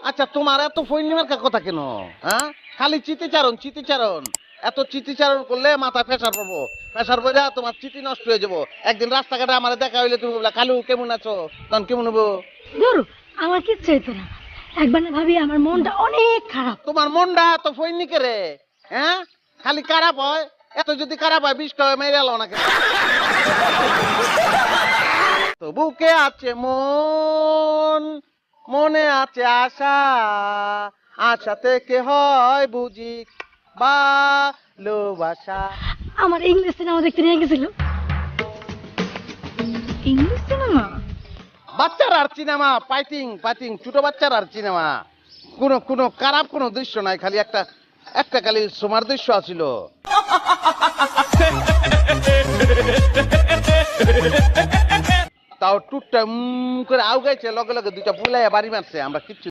আচ্ছা তোমার এত ফৈনিমার্কা কথা কেন? হ্যাঁ, খালি চিতিচারণ। এত চিতিচারণ করলে মাথায় প্রেসার পড়বো, প্রেসার পড়ে তোমার চিতি নষ্ট হয়ে যাবো। একদিন রাস্তাঘাটে আমার দেখা হইলে তুমি বললা কালু কেমন আছো, তখন কেমন হবো? ধরো আমার কিচ্ছু হইতো না, একবার না ভাবি আমার মনটা অনেক খারাপ। তোমার মনটা তো ফৈনিকে রে, হ্যাঁ খালি খারাপ হয়। এত যদি খারাপ হয় বিষ খাওয়া মেরে এলো না কেন? তো বুকে আছে মন, মনে আছে আশা, আশা থেকে হয় বুঝি ভালোবাসা। আমার ইংলিশ সিনেমা দেখতে নিয়ে গেছিল। English cinema? বাচ্চার আর সিনেমা, ফাইটিং ছোট বাচ্চার আর সিনেমা। কোনো খারাপ কোনো দৃশ্য নাই, খালি একটা খালি সোমার দৃশ্য আছিল। তাও টুকটা করে আউগাইছে, লগে লগে দুইটা বুলাইয়া বাড়ি মারছে, আমরা কিচ্ছু